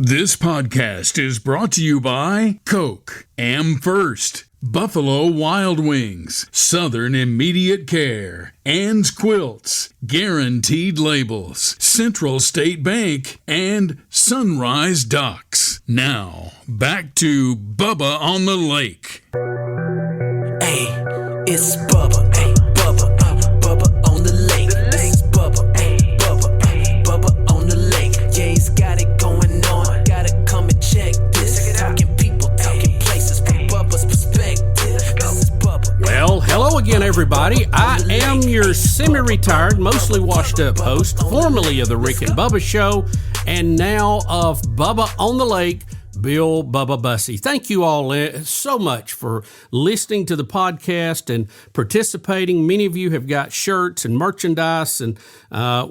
This podcast is brought to you by Coke, Am First, Buffalo Wild Wings, Southern Immediate Care, Ann's Quilts, Guaranteed Labels, Central State Bank, and Sunrise Docks. Now, back to Bubba on the Lake. Hey, it's Bubba, hey, Bubba, Bubba on the lake. This is Bubba, hey, Bubba, Bubba on the lake. Yeah, he's got it going on, gotta come and check this. Talking people, talking places from Bubba's perspective. This is Bubba. Well, hello again, everybody. I am your semi-retired, mostly washed-up host, formerly of the Rick and Bubba Show, and now of Bubba on the Lake, Bill Bubba Bussey. Thank you all so much for listening to the podcast and participating. Many of you have got shirts and merchandise, and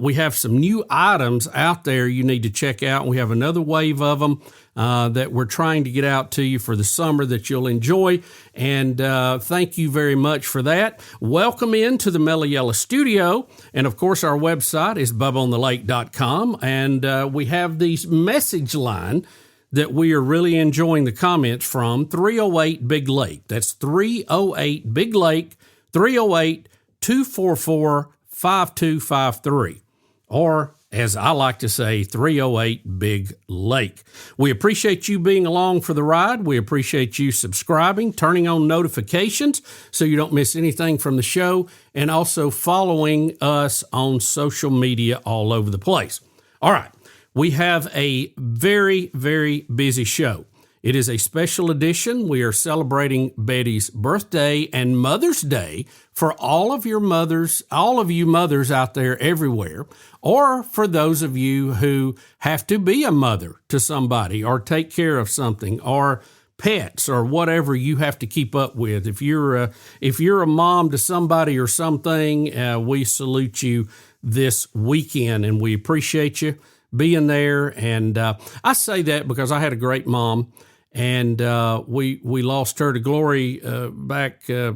we have some new items out there you need to check out. We have another wave of them that we're trying to get out to you for the summer that you'll enjoy, and thank you very much for that. Welcome into the Mellow Yellow Studio, and of course our website is bubbaonthelake.com, and we have these message line that we are really enjoying the comments from 308 Big Lake. That's 308 Big Lake, 308-244-5253. Or, as I like to say, 308 Big Lake. We appreciate you being along for the ride. We appreciate you subscribing, turning on notifications so you don't miss anything from the show, and also following us on social media all over the place. All right. We have a very, very busy show. It is a special edition. We are celebrating Betty's birthday and Mother's Day for all of you mothers out there everywhere, or for those of you who have to be a mother to somebody or take care of something or pets or whatever you have to keep up with. If you're a mom to somebody or something, we salute you this weekend, and we appreciate you being there. And I say that because I had a great mom, and we lost her to glory back, I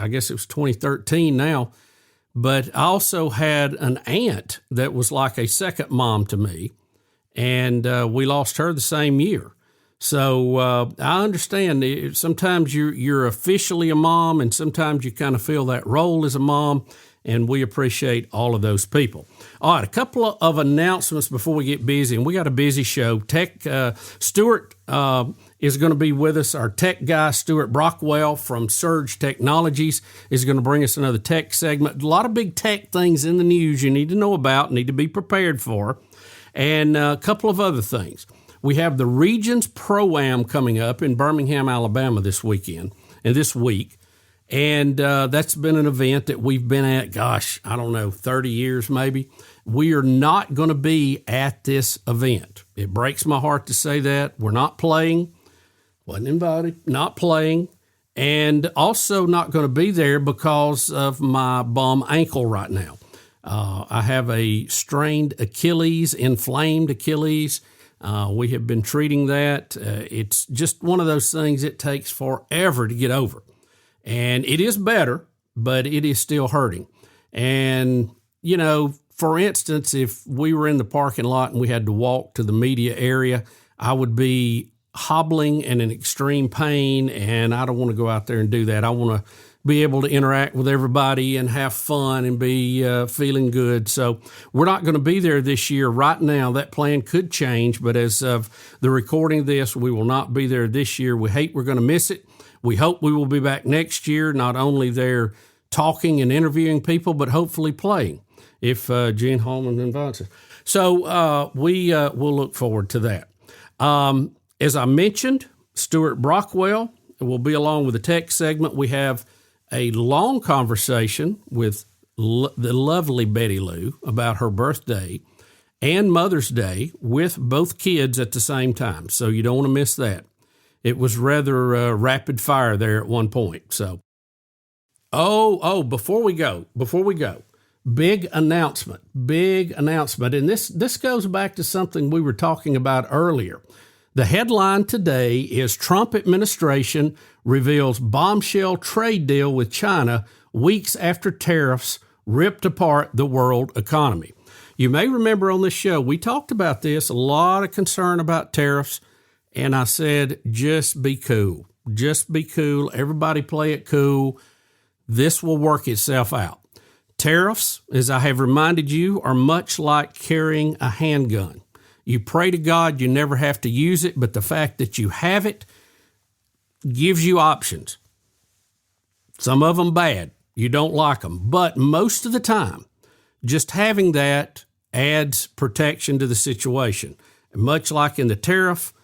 guess it was 2013 now. But I also had an aunt that was like a second mom to me, and we lost her the same year. So I understand sometimes you're officially a mom, and sometimes you kind of feel that role as a mom, and we appreciate all of those people. All right, a couple of announcements before we get busy, and we got a busy show. Stuart is going to be with us. Our tech guy, Stuart Brockwell from Surge Technologies, is going to bring us another tech segment. A lot of big tech things in the news you need to know about, need to be prepared for, and a couple of other things. We have the Regions Pro-Am coming up in Birmingham, Alabama this weekend and this week. And that's been an event that we've been at, 30 years maybe. We are not going to be at this event. It breaks my heart to say that. We're not playing. Wasn't invited. Not playing. And also not going to be there because of my bum ankle right now. I have a strained Achilles, inflamed Achilles. We have been treating that. It's just one of those things it takes forever to get over. And it is better, but it is still hurting. And, for instance, if we were in the parking lot and we had to walk to the media area, I would be hobbling and in extreme pain, and I don't want to go out there and do that. I want to be able to interact with everybody and have fun and be feeling good. So we're not going to be there this year. Right now, that plan could change, but as of the recording of this, we will not be there this year. We hate we're going to miss it. We hope we will be back next year, not only there talking and interviewing people, but hopefully playing, if Gene Holman invites us. So we'll look forward to that. As I mentioned, Stuart Brockwell will be along with the tech segment. We have a long conversation with the lovely Betty Lou about her birthday and Mother's Day with both kids at the same time. So you don't want to miss that. It was rather rapid fire there at one point. So, before we go, big announcement. And this goes back to something we were talking about earlier. The headline today is Trump administration reveals bombshell trade deal with China weeks after tariffs ripped apart the world economy. You may remember on this show, we talked about this, a lot of concern about tariffs, and I said, just be cool. Just be cool. Everybody play it cool. This will work itself out. Tariffs, as I have reminded you, are much like carrying a handgun. You pray to God you never have to use it, but the fact that you have it gives you options. Some of them bad. You don't like them. But most of the time, just having that adds protection to the situation. And much like in the tariff,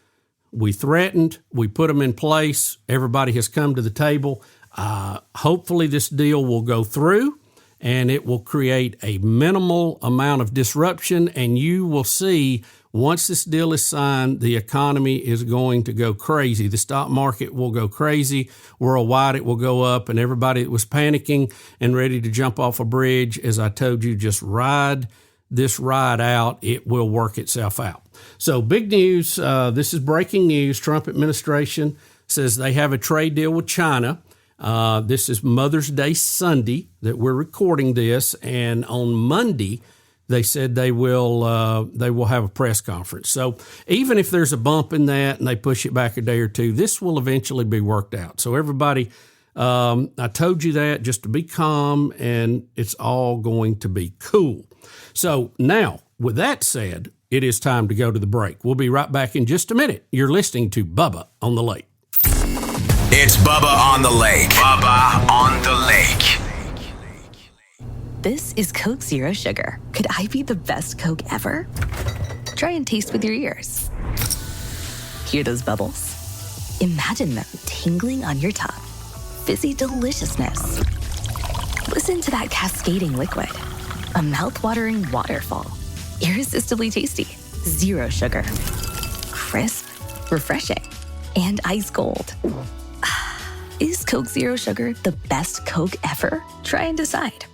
we threatened, we put them in place, everybody has come to the table. Hopefully this deal will go through and it will create a minimal amount of disruption, and you will see once this deal is signed, the economy is going to go crazy. The stock market will go crazy. Worldwide, it will go up, and everybody that was panicking and ready to jump off a bridge, as I told you, just ride this ride out. It will work itself out. So big news. This is breaking news. Trump administration says they have a trade deal with China. This is Mother's Day Sunday that we're recording this, and on Monday, they said they will have a press conference. So even if there's a bump in that and they push it back a day or two, this will eventually be worked out. So everybody, I told you that just to be calm, and it's all going to be cool. So now, with that said, it is time to go to the break. We'll be right back in just a minute. You're listening to Bubba on the Lake. It's Bubba on the Lake. Bubba on the Lake. This is Coke Zero Sugar. Could I be the best Coke ever? Try and taste with your ears. Hear those bubbles? Imagine them tingling on your tongue. Fizzy deliciousness. Listen to that cascading liquid. A mouth-watering waterfall. Irresistibly tasty. Zero sugar. Crisp, refreshing, and ice cold. Is Coke Zero Sugar the best Coke ever? Try and decide.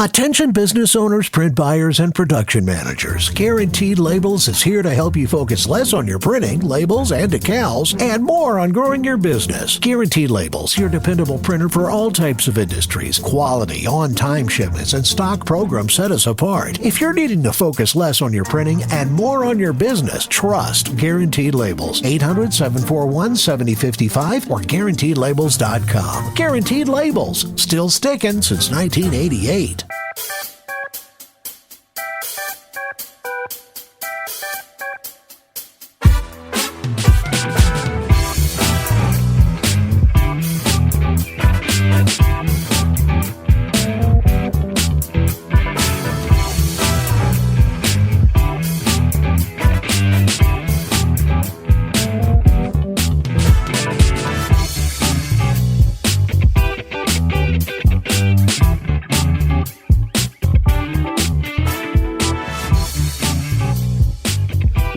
Attention business owners, print buyers, and production managers. Guaranteed Labels is here to help you focus less on your printing, labels, and decals, and more on growing your business. Guaranteed Labels, your dependable printer for all types of industries. Quality, on-time shipments, and stock programs set us apart. If you're needing to focus less on your printing and more on your business, trust Guaranteed Labels. 800-741-7055 or GuaranteedLabels.com. Guaranteed Labels, still sticking since 1988.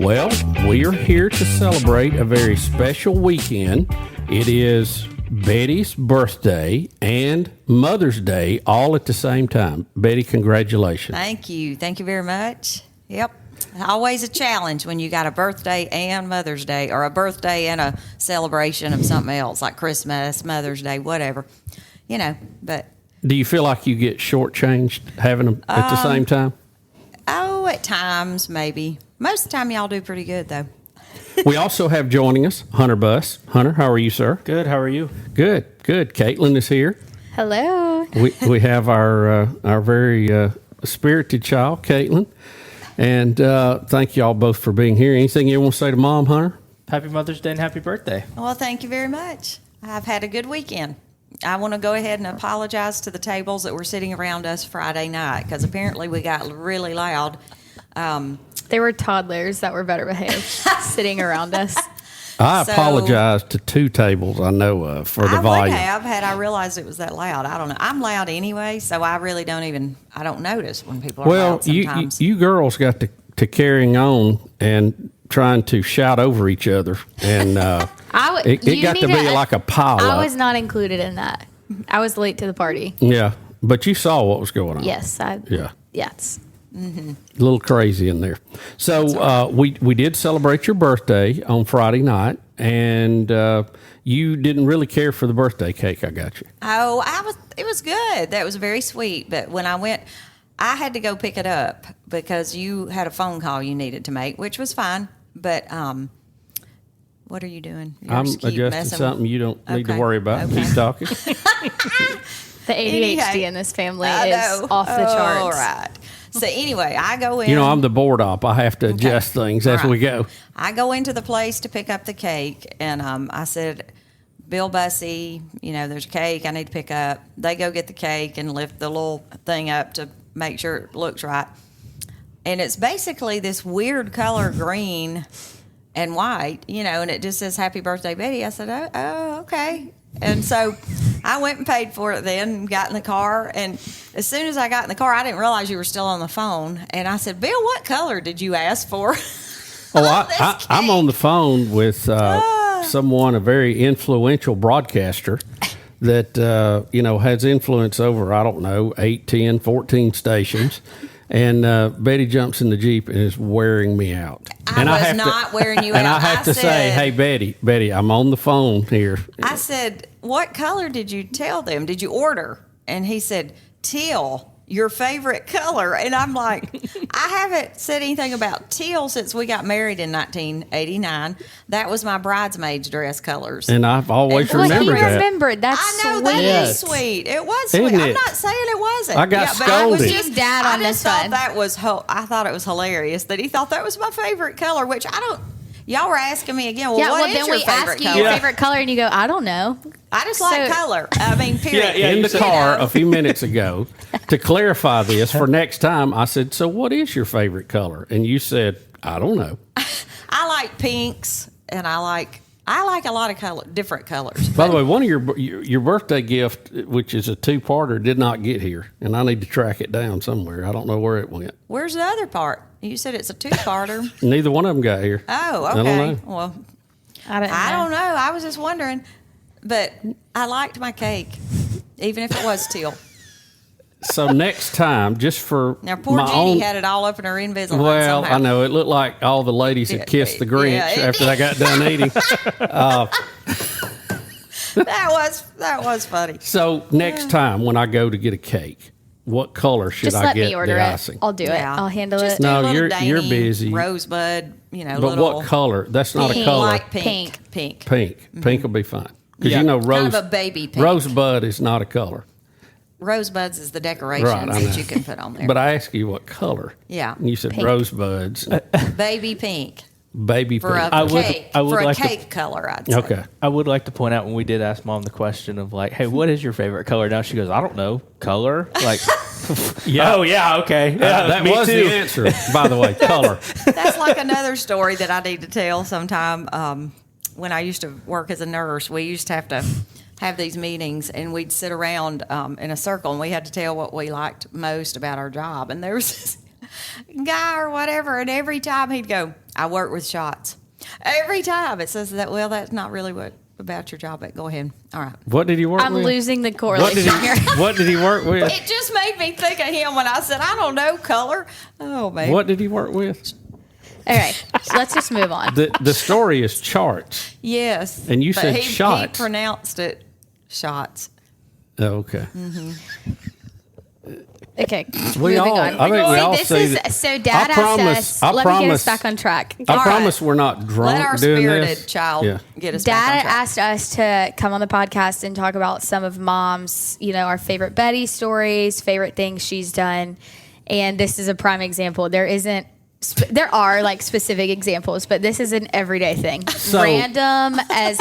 Well, we are here to celebrate a very special weekend. It is Betty's birthday and Mother's Day all at the same time. Betty, congratulations. Thank you. Thank you very much. Yep. Always a challenge when you got a birthday and Mother's Day, or a birthday and a celebration of something else like Christmas, Mother's Day, whatever. You know, but. Do you feel like you get shortchanged having them at the same time? Oh, at times, maybe. Most of the time, y'all do pretty good, though. We also have joining us Hunter Buss. Hunter, how are you, sir? Good. How are you? Good. Caitlin is here. Hello. We have our very spirited child, Caitlin. And thank you all both for being here. Anything you want to say to Mom, Hunter? Happy Mother's Day and happy birthday. Well, thank you very much. I've had a good weekend. I want to go ahead and apologize to the tables that were sitting around us Friday night, because apparently we got really loud. There were toddlers that were better behaved sitting around us. I apologize to two tables I know of for the volume. I realized it was that loud. I don't know. I'm loud anyway, so I really don't notice when people are well, loud sometimes. you girls got to carrying on and trying to shout over each other, and it got to be like a pile-up. I was not included in that. I was late to the party. Yeah, but you saw what was going on. Yes. Yes. Mm-hmm. A little crazy in there. So we did celebrate your birthday on Friday night, and you didn't really care for the birthday cake I got you. Oh, it was good. That was very sweet. But when I went, I had to go pick it up because you had a phone call you needed to make, which was fine. But what are you doing? You're I'm just keep adjusting messing something you don't need to Okay. worry about. Okay. Keep talking. The ADHD Anyhow, in this family I is know. off the charts. All right. So anyway, I go in. You know, I'm the board op. I have to adjust things as All we right. go. I go into the place to pick up the cake, and I said, Bill Bussey, there's a cake I need to pick up. They go get the cake and lift the little thing up to make sure it looks right. And it's basically this weird color, green and white, and it just says Happy Birthday, Betty. I said, oh, okay. And so I went and paid for it then and got in the car. And as soon as I got in the car, I didn't realize you were still on the phone. And I said, Bill, what color did you ask for? Oh, I'm on the phone with someone, a very influential broadcaster that, has influence over, 8, 10, 14 stations. And Betty jumps in the Jeep and is wearing me out. I was not wearing you out. And I have to say, hey, Betty, I'm on the phone here. I said, what color did you tell them? Did you order? And he said, teal, your favorite color. And I'm like, I haven't said anything about teal since we got married in 1989. That was my bridesmaid's dress colors. And I've always Well, he remembered that. Remembered. That's I know sweet. that Yes. is sweet. It was Isn't sweet. it? I'm not saying it wasn't. I got but I was scolded. just Dad on I just this thought one. that was I thought it was hilarious that he thought that was my favorite color, which I don't. Y'all were asking me again. Well, Yeah, what well, is then your we favorite ask you color? your favorite color, and you go, I don't know. I just like So- color. I mean, period. Yeah, In you the said- car a few minutes ago, to clarify this for next time, I said, so what is your favorite color? And you said, I don't know. I like pinks, and I like a lot of different colors. By the way, one of your birthday gift, which is a two-parter, did not get here, and I need to track it down somewhere. I don't know where it went. Where's the other part? You said it's a two-parter. Neither one of them got here. Oh, I don't okay. know. Well, I I don't know. I was just wondering, but I liked my cake, even if it was teal. So next time, just for Now, poor my Jeannie own, had it all up in her Invisalign. well, somehow. I know it looked like all the ladies had kissed the Grinch Yeah, it after they got done eating. That was funny. So next time when I go to get a cake, what color should Just I let get me order the it. icing? I'll do it. Yeah. I'll handle Just it. do a No, little you're dainty busy. Rosebud, But little what color? That's not a pink, color. light pink. Pink. Pink. Pink will be fine. Because Yeah. you know Kind rose, of a baby pink. rosebud is not a color. Rosebuds is the decorations Right, I know. that you can put on there. But I asked you what color. Yeah. And you said Pink. rosebuds. Baby pink Baby for pink. a would- cake. I would for a like to- cake color, I'd say. Okay. I would like to point out when we did ask Mom the question of like, hey, what is your favorite color? Now she goes, I don't know. Color? Like, Yeah. oh, yeah, okay. Yeah, that me was too. the answer, by the way. Color. That's like another story that I need to tell sometime. When I used to work as a nurse, we used to have these meetings, and we'd sit around in a circle, and we had to tell what we liked most about our job. And there was this guy or whatever, and every time he'd go, I work with shots. Every time it says that, well, that's not really what about your job, but go ahead. All right. What did he work I'm with? losing the What did correlation here. he, what did he work with? It just made me think of him when I said, I don't know, color. Oh, man. What did he work with? All right, so let's just move on. The story is charts. Yes. And you But said he shots. He pronounced it shots. Oh, okay. Okay, We moving all- on. I think we all this say is that- so. Dad I asked promise- us. I Let me get promise- us back on track. I All promise right. we're not drunk Let our doing spirited this. child Yeah. get us back Dad on track. asked us to come on the podcast and talk about some of Mom's, our favorite Betty stories, favorite things she's done, and this is a prime example. There are like specific examples, but this is an everyday thing. Random as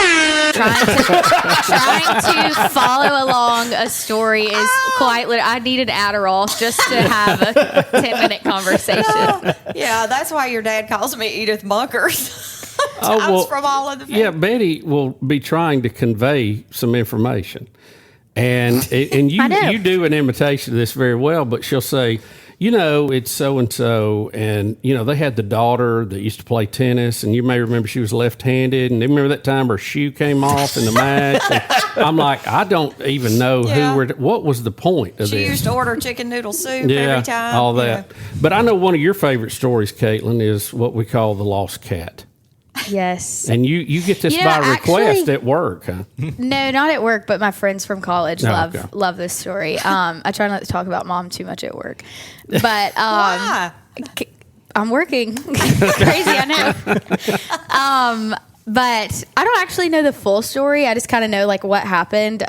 trying to follow along a story is quite. I need an Adderall just to have a 10-minute conversation. Yeah, that's why your dad calls me Edith Bunkers. Oh, well, From all of the family. Yeah, Betty will be trying to convey some information. And I know. you do an imitation of this very well, but she'll say, it's so-and-so, and, they had the daughter that used to play tennis, and you may remember she was left-handed, and remember that time her shoe came off in the match? And I'm like, I don't even know Yeah. what was the point of She this? used to order chicken noodle soup Yeah, every time. all that. But I know one of your favorite stories, Caitlin, is what we call the lost cat. Yes. And you get this You know, by request actually- at work, huh? No, not at work, but my friends from college Oh, love okay. love this story. I try not to talk about mom too much at work, but Why? I'm working. Crazy, I know. But I don't actually know the full story. I just kind of know like what happened.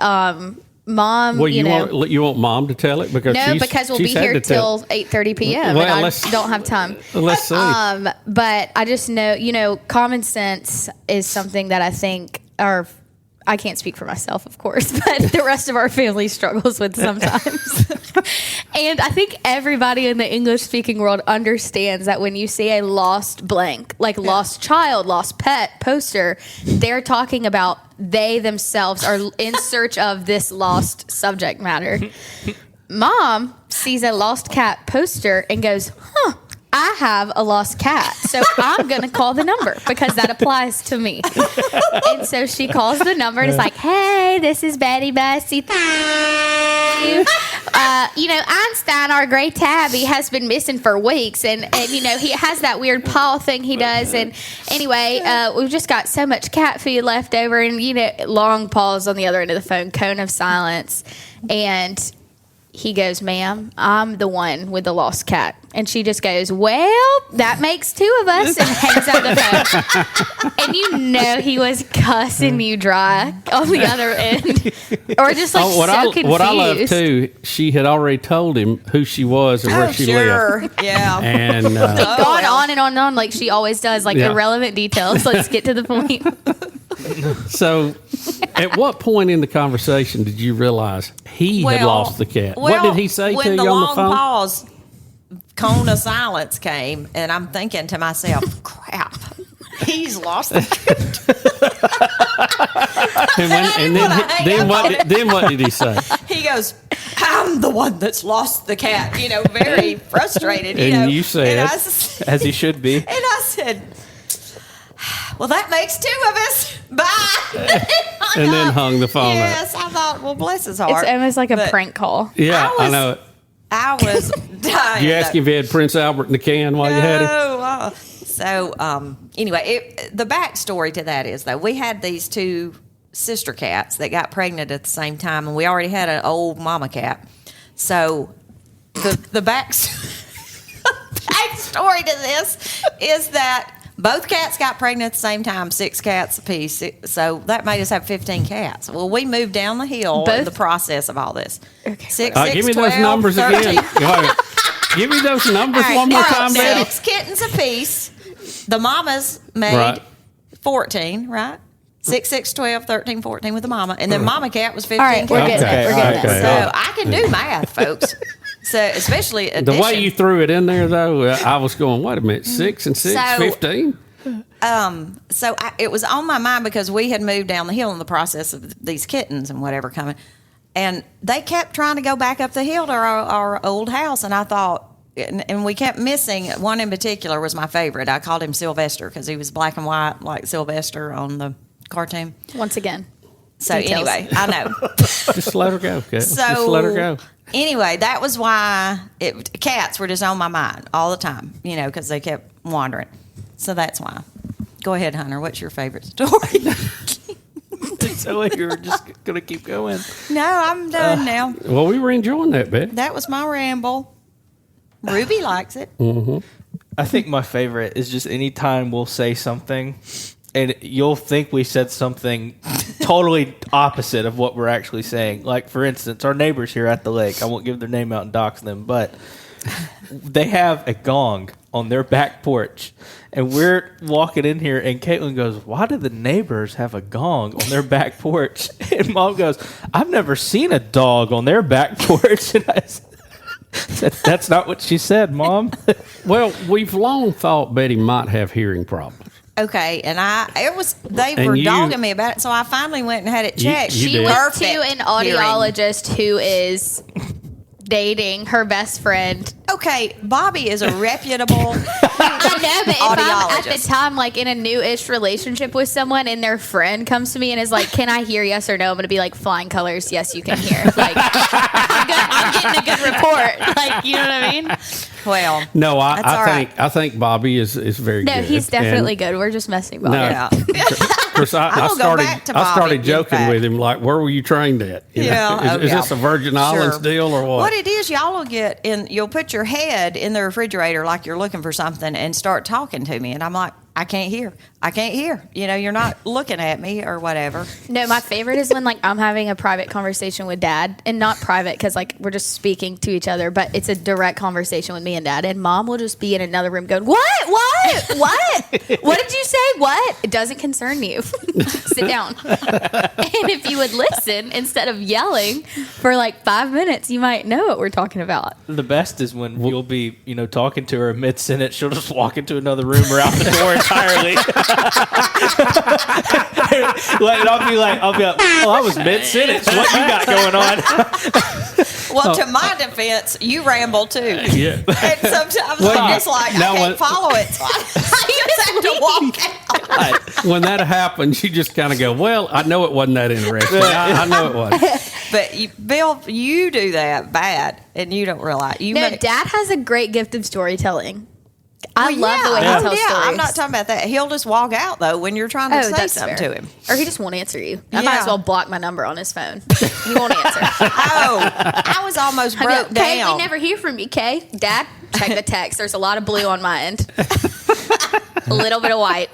Mom, Well, you know, you want mom to tell it because no, because we'll be she's had here to tell- till 8:30 p.m. Well, and I let's- don't have time. Let's see. But I just know, you know, common sense is something that I think I can't speak for myself, of course, but the rest of our family struggles with sometimes. And I think everybody in the English speaking world understands that when you see a lost blank, like lost child, lost pet poster, they're talking about they themselves are in search of this lost subject matter. Mom sees a lost cat poster and goes, huh, I have a lost cat, so I'm going to call the number because that applies to me. And so she calls the number and it's like, hey, this is Betty Bessie. You know, Einstein, our gray tabby, has been missing for weeks. And you know, he has that weird paw thing he does. And anyway, we've just got so much cat food left over. And, you know, long pause on the other end of the phone, cone of silence. And he goes, ma'am, I'm the one with the lost cat. And she just goes, well, that makes two of us, and hangs up the phone. And you know he was cussing you dry on the other end. Or just like confused. What I love too, she had already told him who she was and where she lived. Yeah. And Gone on and on like she always does, like irrelevant details. Let's get to the point. so, at what point in the conversation did you realize he had lost the cat? What Well, did he say to when you the on the long phone? pause, cone of silence came, and I'm thinking to myself, crap, he's lost the cat. Then what did he say? He goes, I'm the one that's lost the cat, you know, very frustrated. You And know. you said, As he should be. And I said, well, that makes two of us. Bye. And then hung the phone up. Yes, I thought, well, bless his heart. It's almost like a But prank call. Yeah, I know it. I was dying. You ask him if he had Prince Albert in the can while you had him? So, anyway, the backstory to that is, though, we had these two sister cats that got pregnant at the same time, and we already had an old mama cat. So, the backstory to this is that both cats got pregnant at the same time, 6 cats apiece. So that made us have 15 cats. Well, we moved down the hill in the process of all this. Okay. 6, Give me 12, those numbers 13. again. Give me those numbers All right, one more all right, time, Betty. 6 kittens apiece. The mamas made Right. 14, right? 6, 6, 12, 13, 14 with the mama. And then mama cat was 15 All right, we're cats. getting it. We're getting it. So I can do math, folks. So especially The addition. way you threw it in there, though, I was going, wait a minute, 6 and 6, So- 15? It was on my mind because we had moved down the hill in the process of these kittens and whatever coming. And they kept trying to go back up the hill to our old house. And I thought, and we kept missing. One in particular was my favorite. I called him Sylvester because he was black and white like Sylvester on the cartoon. Once again. So Details. anyway, I know. Just let her go, Kat. So Just let her go. Anyway, that was why cats were just on my mind all the time, you know, because they kept wandering. So that's why. Go ahead, Hunter. What's your favorite story? So you were just going to keep going. No, I'm done now. Well, we were enjoying that, Betty. That was my ramble. Ruby likes it. I think my favorite is just anytime we'll say something and you'll think we said something totally opposite of what we're actually saying. Like, for instance, our neighbors here at the lake, I won't give their name out and dox them, but they have a gong on their back porch. And we're walking in here, and Caitlin goes, why do the neighbors have a gong on their back porch? And Mom goes, I've never seen a dog on their back porch. And I said, that's not what she said, Mom. Well, we've long thought Betty might have hearing problems. Okay, and they And were you- dogging me about it, so I finally went and had it checked. you She did. went Perfect to an hearing. audiologist who is dating her best friend. Okay, Bobby is a reputable. I know, but if I'm at the Audiologist. time like in a new-ish relationship with someone and their friend comes to me and is like, can I hear yes or no? I'm going to be like, flying colors, yes, you can hear. Like, I'm getting a good report. Like, you know what I mean? Well, No, that's all right. I think Bobby is very No, good. he's definitely good. We're just messing Bobby. No. Yeah. Of course, I will go back to Bobby, started in joking fact. with him, like, where were you trained at? You know, Yeah, is this a Virgin Islands deal or what? What it is, y'all will get in. You'll put your head in the refrigerator like you're looking for something and start talking to me, and I'm like, I can't hear. You know, you're not looking at me or whatever. No, my favorite is when like I'm having a private conversation with Dad, and not private because like we're just speaking to each other, but it's a direct conversation with me and Dad, and Mom will just be in another room going, what what did you say? What? It doesn't concern you. Sit down. And if you would listen instead of yelling for like 5 minutes, you might know what we're talking about. The best is when you'll be, talking to her mid-sentence. She'll just walk into another room or out the door entirely. Like, I'll be like, oh, I was mid-sentence. What you got going on? Well, to my defense, you ramble too. Yeah. And sometimes I'm just like, I can't follow it. So I just have to walk out. When that happens, you just kind of go, well, I know it wasn't that interesting. I know it wasn't. But Bill, you do that bad, and you don't realize. Dad has a great gift of storytelling. I love the way he tells stories. I'm not talking about that. He'll just walk out though when you're trying to say something to him, or he just won't answer you. I might as well block my number on his phone. He won't answer. I was almost broke down. Kay, we never hear from you, Kay. Dad, check the text. There's a lot of blue on my end. A little bit of white.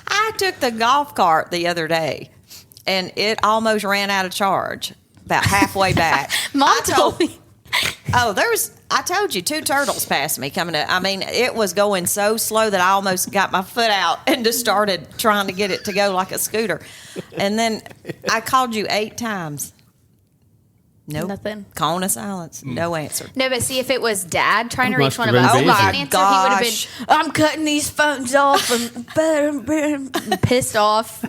I took the golf cart the other day, and it almost ran out of charge about halfway back. Mom told me. I told you, 2 turtles passed me coming up. I mean, it was going so slow that I almost got my foot out and just started trying to get it to go like a scooter. And then I called you 8 times. Nope. Nothing. Cone of silence. No answer. No, but see, if it was Dad trying to reach Must one have of us been and he busy. didn't answer, he would have been, I'm cutting these phones off and pissed off.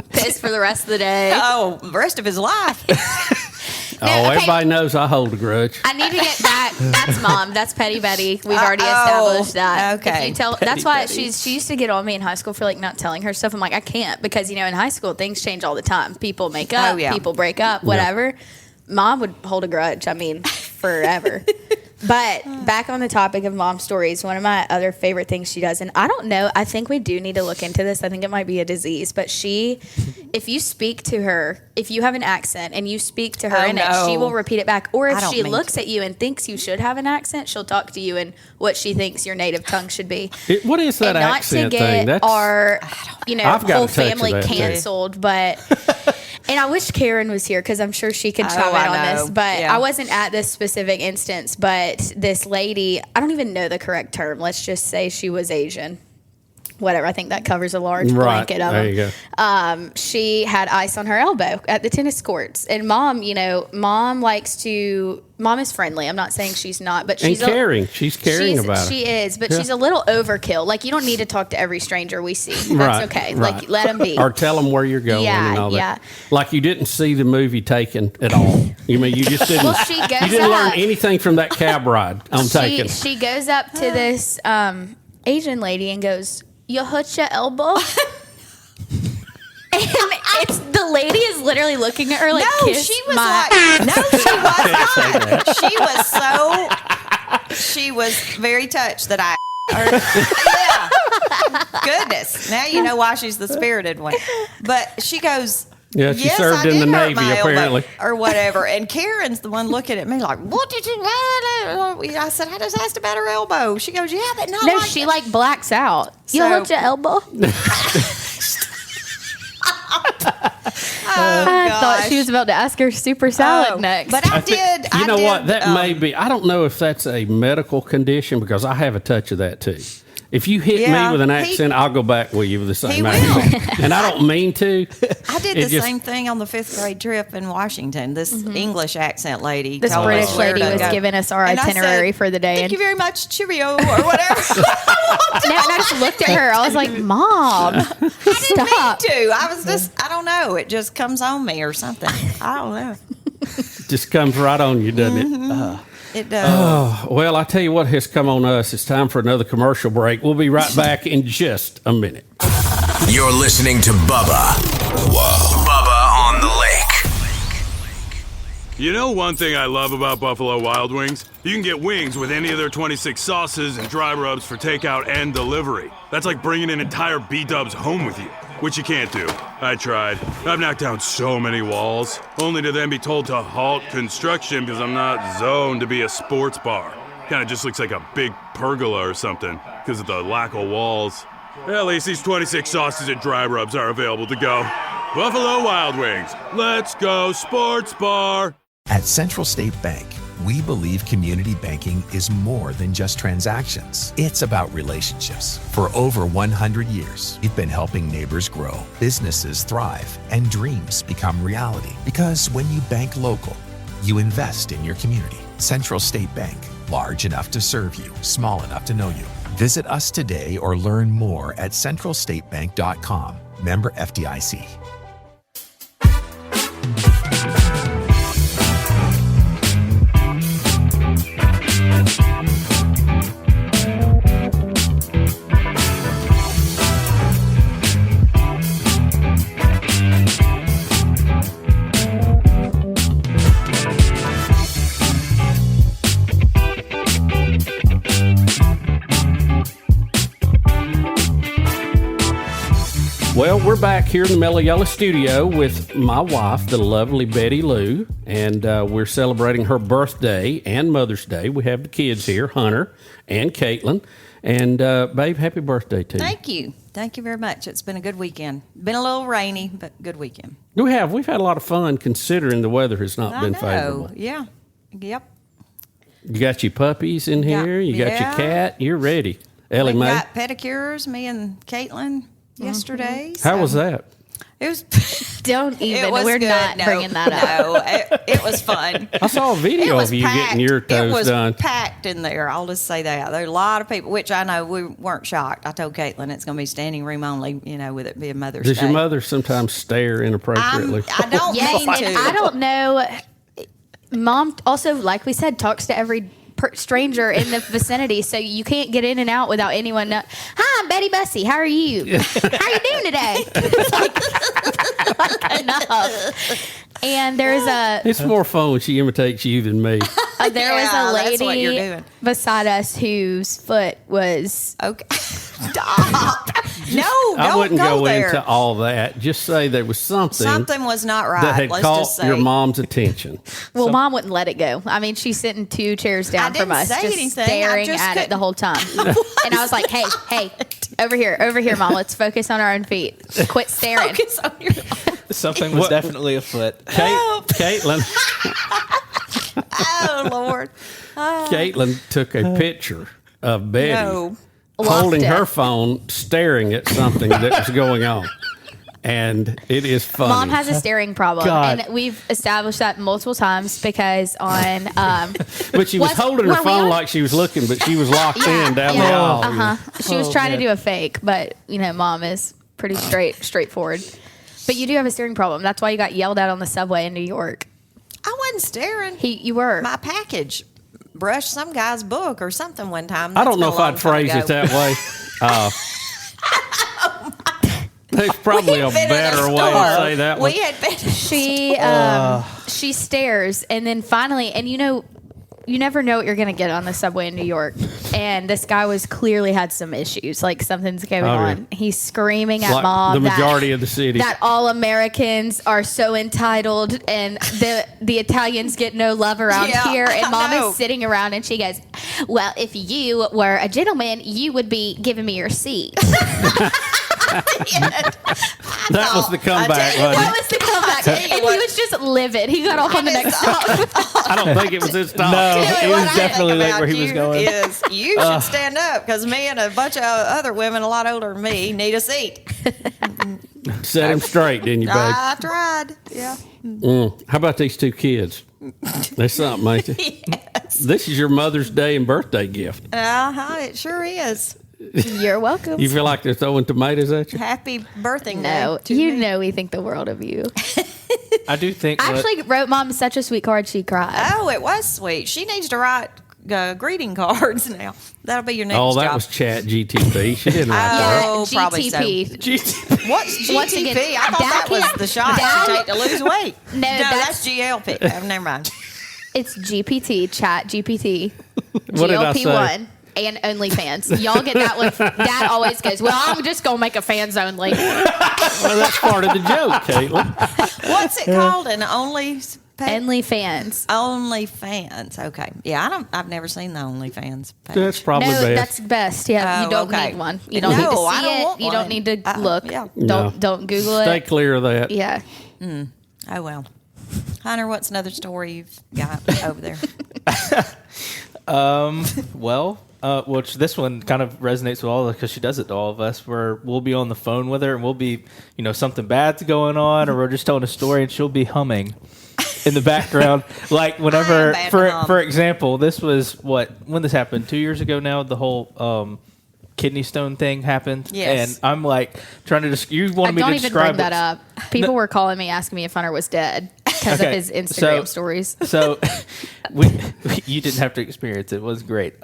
Pissed for the rest of the day. Oh, the rest of his life. Everybody knows I hold a grudge. I need to get back. That's Mom. That's Petty Betty. We've already established that. Okay. If you tell, that's why she used to get on me in high school for like not telling her stuff. I'm like, I can't, because in high school things change all the time. People make up. People break up. Whatever. Mom would hold a grudge. I mean, forever. But back on the topic of mom stories, one of my other favorite things she does, and I don't know, I think we do need to look into this. I think it might be a disease, but if you speak to her, if you have an accent and you speak to her in it, she will repeat it back. Or if she looks at you and thinks you should have an accent, she'll talk to you in what she thinks your native tongue should be. What is that accent thing? Not to get our, whole family that canceled, but... And I wish Karen was here because I'm sure she could chime in on this. But I wasn't at this specific instance. But this lady, I don't even know the correct term. Let's just say she was Asian. Whatever. I think that covers a large blanket of them. There you go. She had ice on her elbow at the tennis courts. And Mom, Mom is friendly. I'm not saying she's not, but she's caring. She's caring about it. She is, but she's a little overkill. Like, you don't need to talk to every stranger we see. That's okay. Right. Like, let them be. Or tell them where you're going and all that. Yeah. Like you didn't see the movie Taken at all. You just didn't. Well, she goes you didn't learn up. anything from that cab ride on Taken. She goes up to this Asian lady and goes, "You hurt your elbow?" And the lady is literally looking at her like, no, she was not. She was very touched that Goodness. Now you know why she's the spirited one. But she goes, yeah, she yes, served I in the did hurt Navy, my elbow, apparently. or whatever. And Karen's the one looking at me like, what did you... I said, I just asked about her elbow. She goes, yeah, but not No, she blacks out. You hurt your elbow? I thought she was about to ask her super salad next. But I did. You know what? That may be. I don't know if that's a medical condition because I have a touch of that too. If you hit me with an accent, I'll go back with you with the same accent. And I don't mean to. I did the same thing on the 5th grade trip in Washington. This English accent lady. This British lady was giving us our itinerary for the day. Thank you very much. Cheerio or whatever. And I just looked at her. I was like, Mom, I didn't stop. mean to. I was just, I don't know. It just comes on me or something. I don't know. Just comes right on you, doesn't it? It does. Oh, well, I tell you what has come on us. It's time for another commercial break. We'll be right back in just a minute. You're listening to Bubba. Whoa. Bubba on the Lake. You know one thing I love about Buffalo Wild Wings? You can get wings with any of their 26 sauces and dry rubs for takeout and delivery. That's like bringing an entire B-dubs home with you, which you can't do. I tried. I've knocked down so many walls, only to then be told to halt construction because I'm not zoned to be a sports bar. Kinda just looks like a big pergola or something because of the lack of walls. At least these 26 sauces and dry rubs are available to go. Buffalo Wild Wings. Let's go sports bar. At Central State Bank, we believe community banking is more than just transactions. It's about relationships. For over 100 years, we've been helping neighbors grow, businesses thrive, and dreams become reality. Because when you bank local, you invest in your community. Central State Bank, large enough to serve you, small enough to know you. Visit us today or learn more at centralstatebank.com. Member FDIC. Well, we're back here in the Mellow Yellow studio with my wife, the lovely Betty Lou, and we're celebrating her birthday and Mother's Day. We have the kids here, Hunter and Caitlin. And, babe, happy birthday to you. Thank you. Thank you very much. It's been a good weekend. Been a little rainy, but good weekend. We have. We've had a lot of fun considering the weather has not been favorable. Yeah. Yep. You got your puppies in here. You got your cat. You're ready. Ellie We Mae. got pedicures, me and Caitlin, yesterday. How was that? It was. Don't even. It was We're good. not No, bringing that up. No, it was fun. I saw a video of you getting your toes done. It was packed in there. I'll just say that. There are a lot of people, which I know we weren't shocked. I told Caitlin it's going to be standing room only, with it being Mother's Day. Does your mother sometimes stare inappropriately? I don't mean And to. I don't know. Mom also, like we said, talks to every stranger in the vicinity, so you can't get in and out without anyone know. Hi, I'm Betty Bussey. How are you? How you doing today? It's like enough. And there's It's more fun when she imitates you than me. there was a that's what you're lady doing. beside us whose foot was Okay. Stop. No, don't I wouldn't go there. into all that. Just say there was Something was not right. that had Let's caught just say. your mom's attention. well, Mom wouldn't let it go. I mean, she's sitting 2 chairs down I from didn't us, say just anything. I staring just at it couldn't- the whole time. And I was like, hey, over here, Mom. Let's focus on our own feet. Quit staring. Focus on your. Something was definitely afoot. Caitlin. Oh Lord. Caitlin took a picture of Betty No. holding Lost it. her phone, staring at something that was going on. And it is funny. Mom has a staring problem, God. and we've established that multiple times because on. But she was holding her were we phone on- like she was looking, but she was locked in down the aisle. She was trying to do a fake, but Mom is pretty straightforward. But you do have a staring problem. That's why you got yelled at on the subway in New York. I wasn't staring. You were. My package brushed some guy's book or something one time. I That's don't know been if a long I'd time phrase ago. it that way. There's probably a We had been in better way store. to say that one. We had been. She stares, and then finally, and you never know what you're going to get on the subway in New York. And this guy was clearly had some issues, like something's going on. He's screaming at Like Mom. the majority of the city. That all Americans are so entitled, and the Italians get no love around Yeah, here. And I Mom know. is sitting around, and she goes, "Well, if you were a gentleman, you would be giving me your seat." That was the comeback, wasn't That it? was the comeback, and he was just livid. He got off on the next stop. I don't think it was his stop. No, You know it what was I definitely think like about where he was you going. Is you should stand up because me and a bunch of other women a lot older than me need a seat. Set him straight, didn't you, babe? I tried. Yeah. How about these 2 kids? There's something, ain't there? Yes. This is your Mother's Day and birthday gift. It sure is. You're welcome. You feel like they're throwing tomatoes at you? Happy birthday. No, to you me. know we think the world of you. I do think. I actually wrote Mom such a sweet card she cried. Oh, it was sweet. She needs to write greeting cards now. That'll be your next Oh, that job. was Chat GTP. She didn't like that. Oh, probably so. GTP. What's GTP? Once again, I thought that was the shot you take to lose weight. No, that's GLP. Never mind. It's GPT, Chat GPT, What did I say? GLP-1, and OnlyFans. Y'all get that one. Dad always goes, well, I'm just going to make a fans only. Well, that's part of the joke, Caitlin. What's it called? An OnlyFans. OnlyFans. Okay. Yeah, I've never seen the OnlyFans page. That's probably No, best. that's best. Yeah, you don't okay. need one. You don't need to see I don't it. want You don't one. need to look. Yeah. Don't Google Stay it. clear of that. Yeah. Oh, well. Hunter, what's another story you've got over there? Which this one kind of resonates with all of us because she does it to all of us, where we'll be on the phone with her and we'll be, something bad's going on, or we're just telling a story and she'll be humming in the background. Like whenever, for example, this was when this happened 2 years ago now, the whole kidney stone thing happened. Yes. And I'm like trying to you wanted me to Don't even describe bring that up. People were calling me asking me if Hunter was dead because of his Instagram stories. So you didn't have to experience it. It was great.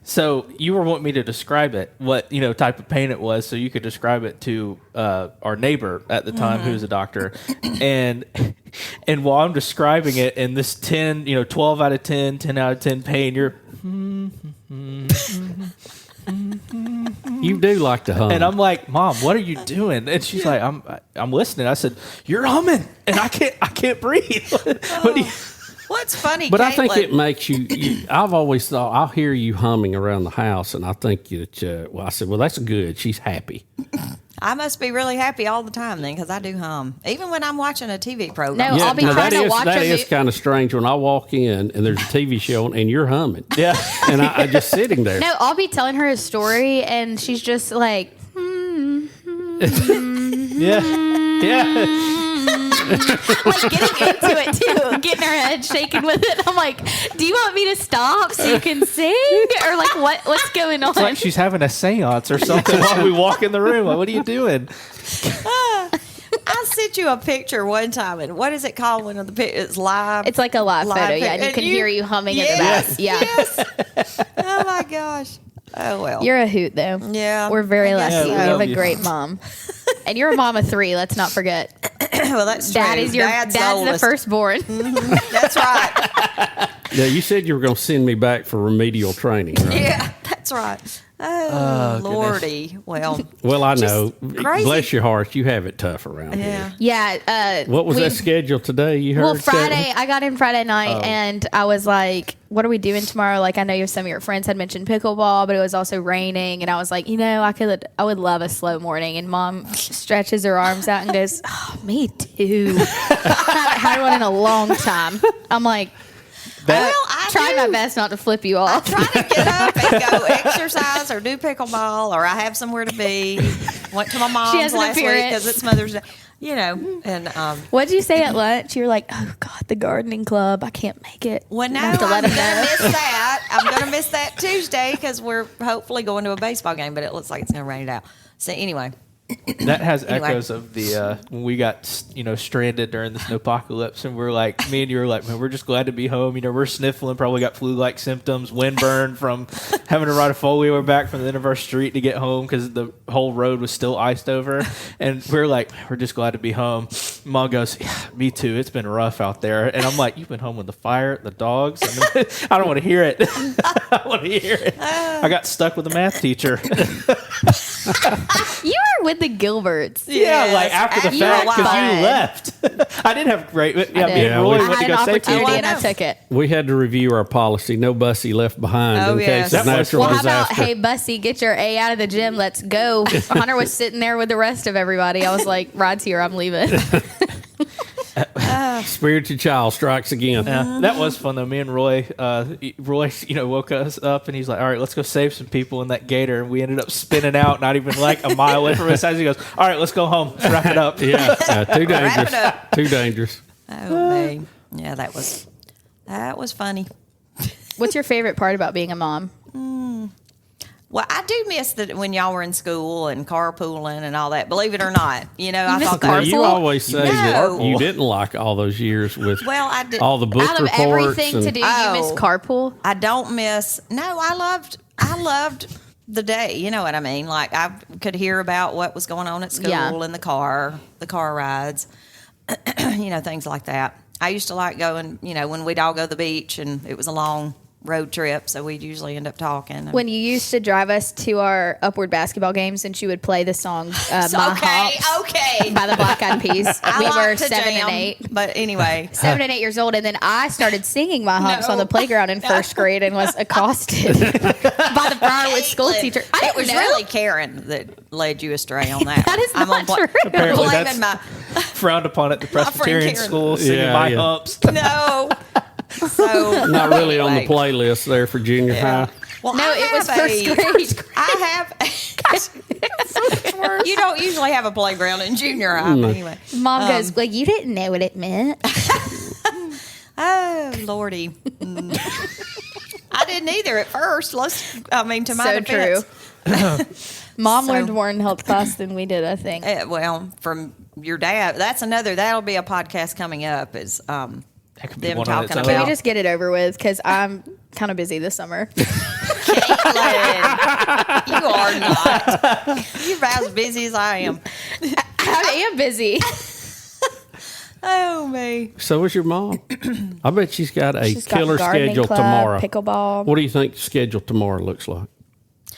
So you were wanting me to describe it, what type of pain it was, so you could describe it to our neighbor at the time, who's a doctor, and while I'm describing it, and this 12 out of 10, 10 out of 10 pain, you're. You do like to hum. And I'm like, Mom, what are you doing? And she's like, I'm listening. I said, you're humming, and I can't breathe. What do you? What's funny, But Caitlin, I think it makes you. I've always thought I'll hear you humming around the house, and I think that. I said, well, that's good. She's happy. I must be really happy all the time then, because I do hum, even when I'm watching a TV program. No, I'll be trying to watch That a is kind of strange when I walk in and there's a TV show on and you're humming. Yeah, and I just sitting there. No, I'll be telling her a story and she's just like, Yeah. like getting into it too, getting her head shaking with it. I'm like, do you want me to stop so you can sing, or like what's going on? It's like she's having a seance or something while we walk in the room. Like, what are you doing? I sent you a picture one time, and what is it called when it's live? It's like a live photo, yeah, and you can hear you humming in the back. Yeah. Yes. Oh my gosh. Oh well. You're a hoot though. Yeah. We're very lucky. so. We have a great mom. And you're a mom of 3, let's not forget. Well, that's true. Dad's the oldest. firstborn. That's right. Yeah, you said you were going to send me back for remedial training, right? Yeah, that's right. Oh, Lordy. Well, I know. Crazy. Bless your heart, you have it tough around here. Yeah. What was that schedule today? You heard? Well, Friday, I got in Friday night, and I was like, what are we doing tomorrow? Like, I know some of your friends had mentioned pickleball, but it was also raining, and I was like, I would love a slow morning. And Mom stretches her arms out and goes, oh, me too. I haven't had one in a long time. I'm like, I tried my best not to flip you off. I try to get up and go exercise or do pickleball, or I have somewhere to be. Went to my mom's last week because it's Mother's Day. And what'd you say at lunch? You were like, oh God, the gardening club. I can't make it. Well, no, have to let I'm them gonna know. miss that. I'm gonna miss that Tuesday because we're hopefully going to a baseball game, but it looks like it's gonna rain it out. So anyway. That has echoes of the when we got stranded during the snowpocalypse, and we're like, me and you were like, man, we're just glad to be home. We're sniffling, probably got flu-like symptoms, windburn from having to ride a four-wheeler back from the end of our street to get home because the whole road was still iced over. And we're like, we're just glad to be home. Mom goes, yeah, me too. It's been rough out there. And I'm like, you've been home with the fire, the dogs. I don't want to hear it. I want to hear it. I got stuck with a math teacher. You were with the Gilberts. Yeah, like after the fact because you left. I did have great. Me and Roy went to go save people. And I took it. We had to review our policy. No bussy left behind in case of natural well, how about, disaster. hey, Bussy, get your A out of the gym. Let's go. Hunter was sitting there with the rest of everybody. I was like, ride's here. I'm leaving. Spirited child strikes again. Yeah, that was fun though. Me and Roy, woke us up and he's like, "All right, let's go save some people in that gator." And we ended up spinning out, not even like a mile away from his house. He goes, "All right, let's go home. Let's wrap it up." Too dangerous. Too dangerous. Oh man, yeah, that was funny. What's your favorite part about being a mom? Well, I do miss that when y'all were in school and carpooling and all that. Believe it or not, I thought that you always say that you didn't like all those years with I did. all the book Out of reports. everything to do, you miss carpool? I don't miss. No, I loved the day. You know what I mean? Like I could hear about what was going on at school in the car rides, things like that. I used to like going, when we'd all go to the beach and it was a long road trip, so we'd usually end up talking. When you used to drive us to our Upward basketball games and she would play the song My Hops by the Black Eyed Peas. We were 7 and 8. But anyway. 7 and 8 years old. And then I started singing My Hops on the playground in first grade and was accosted by the Briarwood school teacher. It was really Karen that led you astray on that. That is not true. Apparently that's frowned upon at the Presbyterian school, singing My Humps. No. So not really on the playlist there for junior high. Well, no, it was first grade. I have. You don't usually have a playground in junior high, but anyway. Mom goes, "Well, you didn't know what it meant." Oh, Lordy. I didn't either at first. To my defense. True. Mom learned more in health class than we did, I think. Well, from your dad. That'll be a podcast coming up. Is that could be them one talking about. Can we just get it over with? Because I'm kind of busy this summer. Caitlin, you are not. You're about as busy as I am. I am busy. Oh, me. So is your mom. I bet she's got a killer gardening schedule club, tomorrow. Pickleball. What do you think the schedule tomorrow looks like?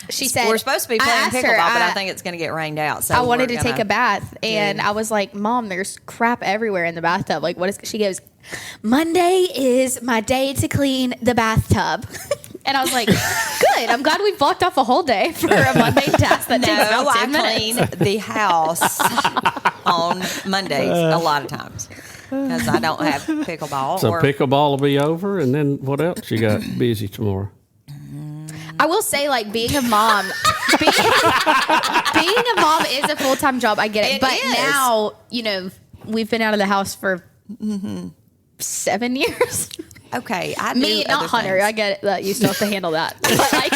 She said we're supposed to be playing pickleball, but I think it's going to get rained out. So I wanted to take a bath, and I was like, "Mom, there's crap everywhere in the bathtub. Like, what is?" She goes, "Monday is my day to clean the bathtub." And I was like, "Good. I'm glad we blocked off a whole day for a mundane task that takes about 10 minutes." I clean the house on Mondays a lot of times because I don't have pickleball. So pickleball will be over, and then what else you got busy tomorrow? I will say, like, being a mom, being a mom is a full-time job. I get it. But now, we've been out of the house for 7 years. Okay. Me, not Hunter. Things. I get that you still have to handle that. But, like,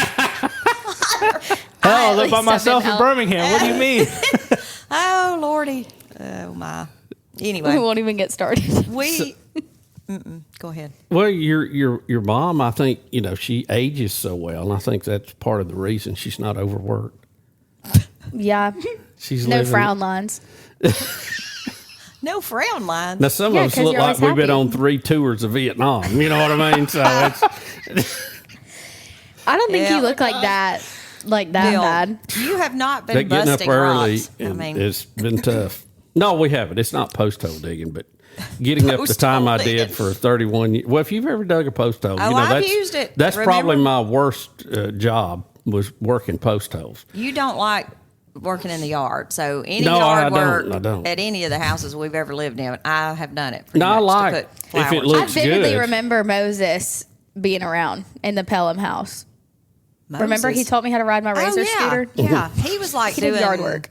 I live by myself in Birmingham. What do you mean? Oh, Lordy. Oh, my. Anyway. We won't even get started. Go ahead. Well, your mom, I think, she ages so well, and I think that's part of the reason she's not overworked. Yeah. She's no frown lines. No frown lines. Now, some of us look like we've been on 3 tours of Vietnam. You know what I mean? So I don't think you look like that Bill, bad. You have not been getting busting up early. rocks. It's been tough. No, we haven't. It's not post hole digging, but getting up the time I did for 31 years. Well, if you've ever dug a post hole, I've used it. That's probably my worst job was working post holes. You don't like working in the yard, so any yard work at any of the houses we've ever lived in, I have done it. No, I like if it looks good. I vividly remember Moses being around in the Pelham house. Moses. Remember he taught me how to ride my razor scooter? Yeah, he was like doing yard work.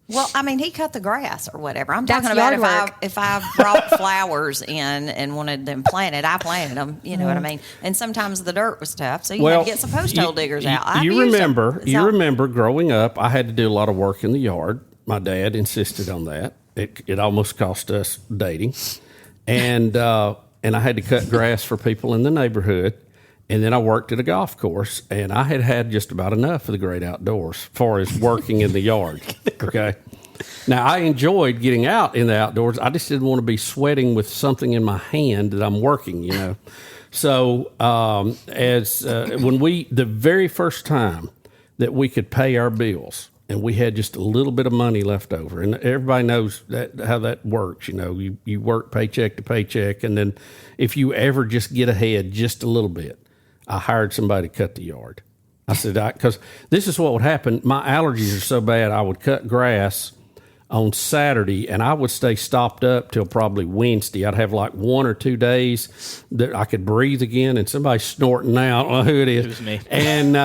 Well, I mean, he cut the grass or whatever. I'm talking about if I brought flowers in and wanted them planted, I planted them. You know what I mean? And sometimes the dirt was tough, so you had to get some post hole diggers out. You remember growing up, I had to do a lot of work in the yard. My dad insisted on that. It almost cost us dating, and I had to cut grass for people in the neighborhood. And then I worked at a golf course, and I had just about enough of the great outdoors as far as working in the yard. Okay. Now, I enjoyed getting out in the outdoors. I just didn't want to be sweating with something in my hand that I'm working, So the very first time that we could pay our bills, and we had just a little bit of money left over, and everybody knows how that works. You work paycheck to paycheck, and then if you ever just get ahead just a little bit, I hired somebody to cut the yard. I said, because this is what would happen. My allergies are so bad, I would cut grass on Saturday, and I would stay stopped up till probably Wednesday. I'd have like 1 or 2 days that I could breathe again, and somebody's snorting now. I don't know who it is. It was me. And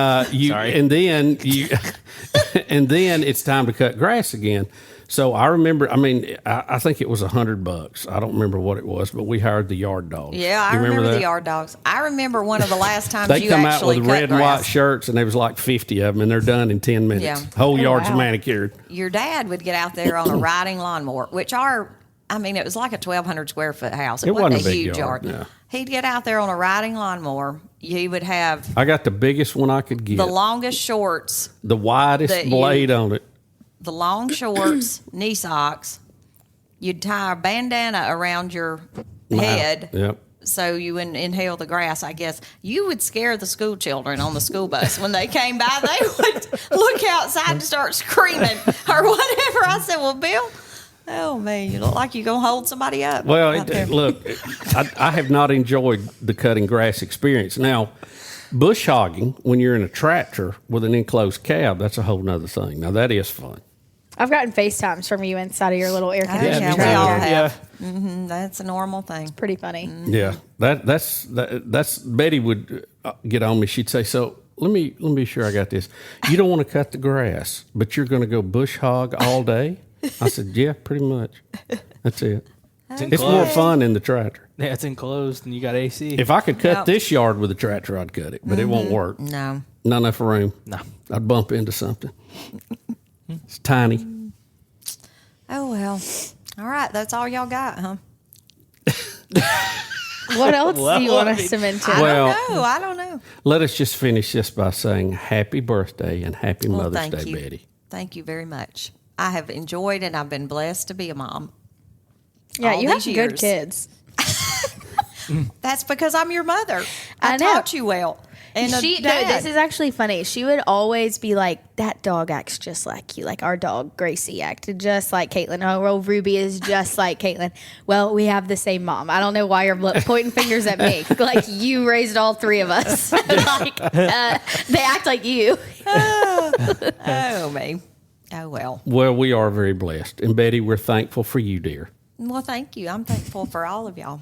and then it's time to cut grass again. So I remember, I think it was $100. I don't remember what it was, but we hired the yard dogs. Yeah, I remember the yard dogs. I remember one of the last times they you come actually out with red and white shirts, and there was like 50 of them, and they're done in 10 minutes. Yeah. Whole yard's manicured. Your dad would get out there on a riding lawnmower, which our I mean, it was like a 1,200 square foot house. It wasn't a big huge yard, yard. no. He'd get out there on a riding lawnmower. He would have I got the biggest one I could get. the longest shorts, The widest that blade on it. the long shorts, knee socks. You'd tie a bandana around your head. Yep. So you wouldn't inhale the grass, I guess. You would scare the school children on the school bus. When they came by, they would look outside and start screaming or whatever. I said, well, Bill, oh, man, you look like you're going to hold somebody up. Well, out there. look, I have not enjoyed the cutting grass experience. Now, bush hogging, when you're in a tractor with an enclosed cab, that's a whole nother thing. Now, that is fun. I've gotten FaceTimes from you inside of your little air Oh, conditioning. yeah, we tractor. all have. Yeah. That's a normal thing. Pretty funny. Yeah, that's Betty would get on me. She'd say, "So let me be sure I got this. You don't want to cut the grass, but you're going to go bush hog all day." I said, "Yeah, pretty much. That's it. It's more fun in the tractor. Yeah, it's enclosed and you got AC. If I could cut Yep. this yard with a tractor, I'd cut it, but it won't work. No. Not enough room. No. I'd bump into something. It's tiny." Oh, well. All right. That's all y'all got, huh? What else do you Well, want I us mean- to mention? Well, I don't know. let us just finish this by saying happy birthday and happy Well, Mother's thank Day, you. Betty. Thank you very much. I have enjoyed and I've been blessed to be a mom. Yeah, all you have these good years. kids. That's because I'm your mother. I I know. taught you well. And a No, dad. this is actually funny. She would always be like, "That dog acts just like you." Like our dog Gracie acted just like Caitlin. Oh, Ruby is just like Caitlin. Well, we have the same mom. I don't know why you're pointing fingers at me. Like you raised all three of us. They act like you. Oh, me. Oh, well. Well, we are very blessed. And Betty, we're thankful for you, dear. Well, thank you. I'm thankful for all of y'all.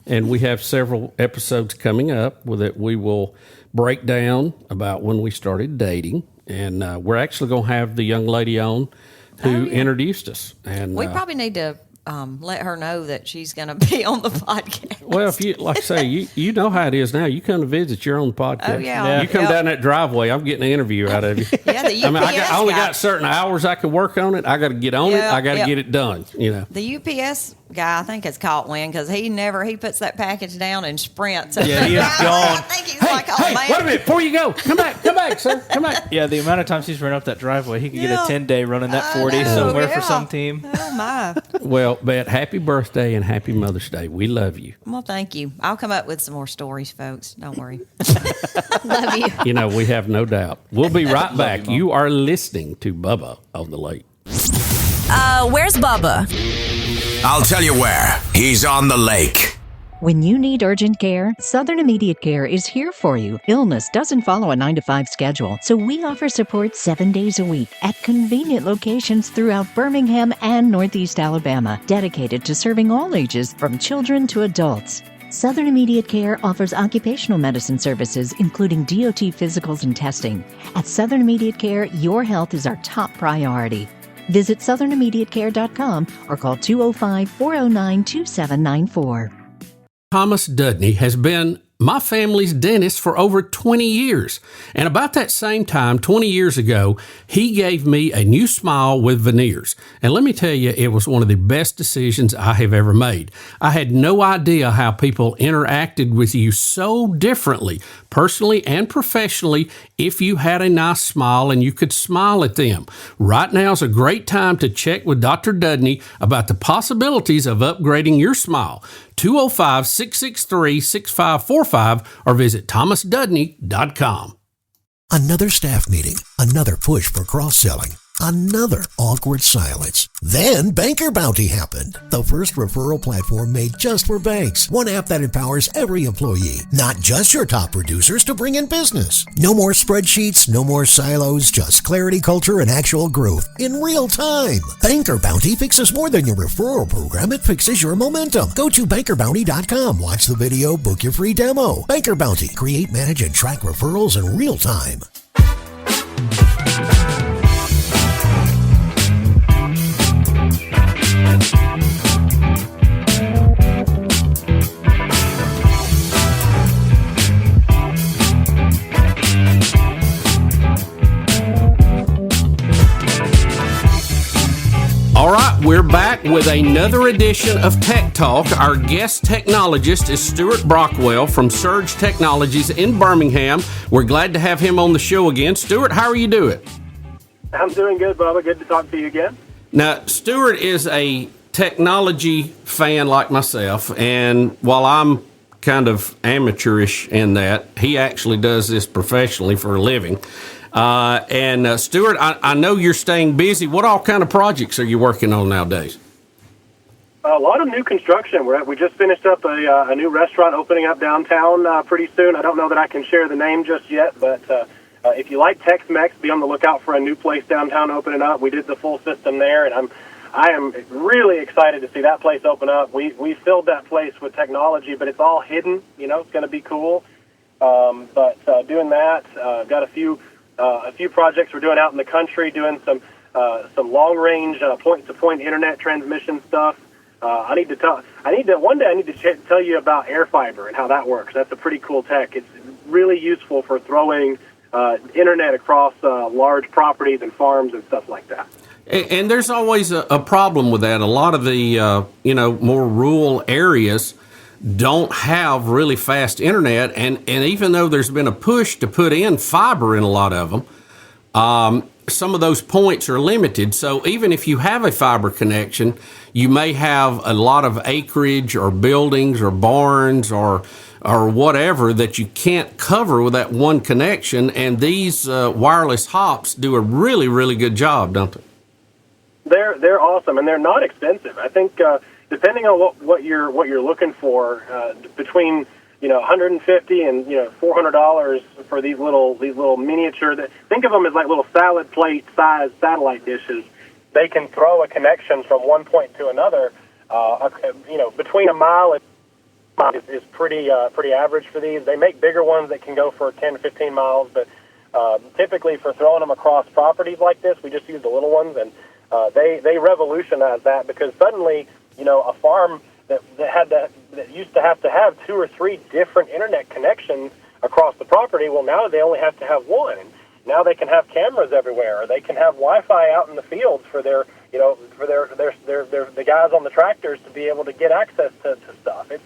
And we have several episodes coming up that we will break down about when we started dating. And we're actually going to have the young lady on who introduced us. And We probably need to let her know that she's going to be on the podcast. well, if you like I say, you know how it is now. You come to visit, you're on the podcast. Oh, yeah. You come Yep. down that driveway, I'm getting an interview out of you. Yeah, the UPS I mean, I only guy. got certain hours I can work on it. I got to get on it. Yeah, I got to yep. get it done. You know. The UPS guy, I think, has caught wind because he puts that package down and sprints. Yeah, he is I gone. think he's like, oh, Hey, man. wait a minute! Before you go, come back, sir. Come back. Yeah, the amount of times he's run up that driveway, he could get Yeah. a 10-day running that 40 I know, somewhere yeah. for some team. Oh, my. Well, Bet, happy birthday and happy Mother's Day. We love you. Well, thank you. I'll come up with some more stories, folks. Don't worry. Love you. You know, we have no doubt. We'll be right back. You are listening to Bubba on the Lake. Where's Bubba? I'll tell you where. He's on the lake. When you need urgent care, Southern Immediate Care is here for you. Illness doesn't follow a 9-to-5 schedule, so we offer support 7 days a week at convenient locations throughout Birmingham and Northeast Alabama, dedicated to serving all ages from children to adults. Southern Immediate Care offers occupational medicine services, including DOT physicals and testing. At Southern Immediate Care, your health is our top priority. Visit southernimmediatecare.com or call 205-409-2794. Thomas Dudney has been my family's dentist for over 20 years. And about that same time, 20 years ago, he gave me a new smile with veneers. And let me tell you, it was one of the best decisions I have ever made. I had no idea how people interacted with you so differently, personally and professionally, if you had a nice smile and you could smile at them. Right now is a great time to check with Dr. Dudney about the possibilities of upgrading your smile. 205-663-6545 or visit thomasdudney.com. Another staff meeting, another push for cross-selling, another awkward silence. Then Banker Bounty happened. The first referral platform made just for banks. One app that empowers every employee, not just your top producers, to bring in business. No more spreadsheets, no more silos, just clarity, culture, and actual growth in real time. Banker Bounty fixes more than your referral program. It fixes your momentum. Go to bankerbounty.com, watch the video, book your free demo. Banker Bounty, create, manage, and track referrals in real time. All right, we're back with another edition of Tech Talk. Our guest technologist is Stuart Brockwell from Surge Technologies in Birmingham. We're glad to have him on the show again. Stuart, how are you doing? I'm doing good, Bubba. Good to talk to you again. Now, Stuart is a technology fan like myself, and while I'm kind of amateurish in that, he actually does this professionally for a living. Stuart, I know you're staying busy. What all kind of projects are you working on nowadays? A lot of new construction. We just finished up a new restaurant opening up downtown pretty soon. I don't know that I can share the name just yet, but if you like Tex-Mex, be on the lookout for a new place downtown opening up. We did the full system there, and I am really excited to see that place open up. We filled that place with technology, but it's all hidden. You know, it's going to be cool. But doing that, got a few projects we're doing out in the country, doing some long-range point-to-point internet transmission stuff. One day I need to tell you about air fiber and how that works. That's a pretty cool tech. It's really useful for throwing internet across large properties and farms and stuff like that. And there's always a problem with that. A lot of the more rural areas don't have really fast internet, and even though there's been a push to put in fiber in a lot of them, some of those points are limited. So even if you have a fiber connection, you may have a lot of acreage or buildings or barns or whatever that you can't cover with that one connection, and these wireless hops do a really, really good job, don't they? They're awesome, and they're not expensive. I think depending on what you're looking for, between $150 and $400 for these little miniature. Think of them as like little salad plate sized satellite dishes. They can throw a connection from one point to another. Between a mile and is pretty average for these. They make bigger ones that can go for 10 to 15 miles, but typically for throwing them across properties like this, we just use the little ones, and they revolutionized that, because suddenly, a farm that used to have 2 or 3 different internet connections across the property, well, now they only have to have one. And now they can have cameras everywhere, or they can have Wi-Fi out in the fields for their the guys on the tractors to be able to get access to stuff. It's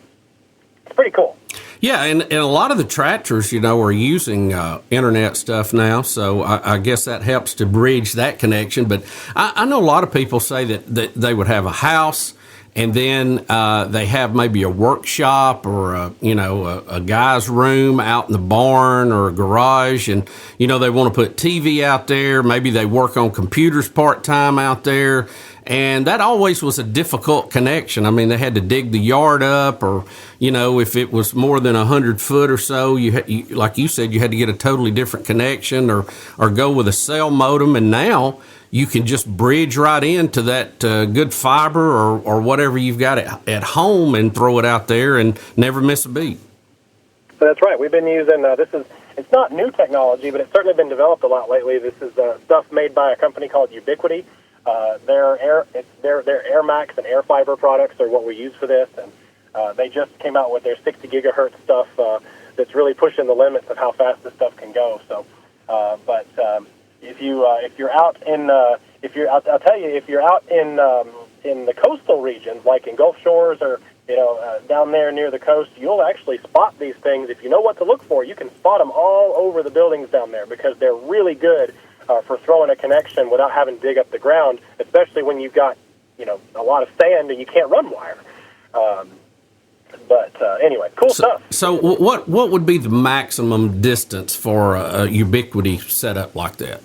pretty cool. Yeah, and a lot of the tractors, are using internet stuff now, so I guess that helps to bridge that connection. But I know a lot of people say that they would have a house, and then they have maybe a workshop or a guy's room out in the barn or a garage, and they want to put TV out there. Maybe they work on computers part-time out there. And that always was a difficult connection. I mean, they had to dig the yard up, or, if it was more than 100 foot or so, like you said, you had to get a totally different connection or go with a cell modem. And now you can just bridge right into that good fiber or whatever you've got at home and throw it out there and never miss a beat. That's right. We've been using it's not new technology, but it's certainly been developed a lot lately. This is stuff made by a company called Ubiquity. Their Air Max and Air Fiber products are what we use for this, and they just came out with their 60 gigahertz stuff that's really pushing the limits of how fast this stuff can go. So, if you're out in I'll tell you, if you're out in the coastal regions, like in Gulf Shores or down there near the coast, you'll actually spot these things. If you know what to look for, you can spot them all over the buildings down there, because they're really good for throwing a connection without having to dig up the ground, especially when you've got, a lot of sand and you can't run wire. Anyway, cool stuff. So what would be the maximum distance for a Ubiquity setup like that?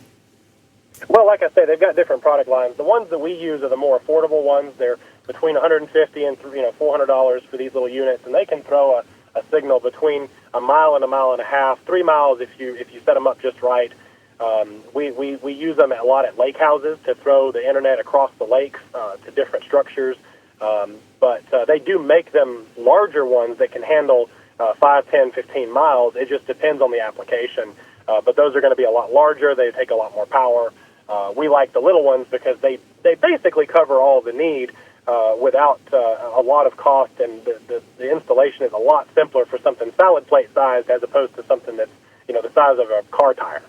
Well, like I said, they've got different product lines. The ones that we use are the more affordable ones. They're between $150 and $400 for these little units, and they can throw a signal between a mile and a mile and a half, 3 miles if you set them up just right. We use them a lot at lake houses to throw the internet across the lakes to different structures. But they do make them larger ones that can handle 5, 10, 15 miles. It just depends on the application. But those are going to be a lot larger. They take a lot more power. We like the little ones because they basically cover all the need without a lot of cost, and the installation is a lot simpler for something salad plate sized as opposed to something that's the size of a car tire.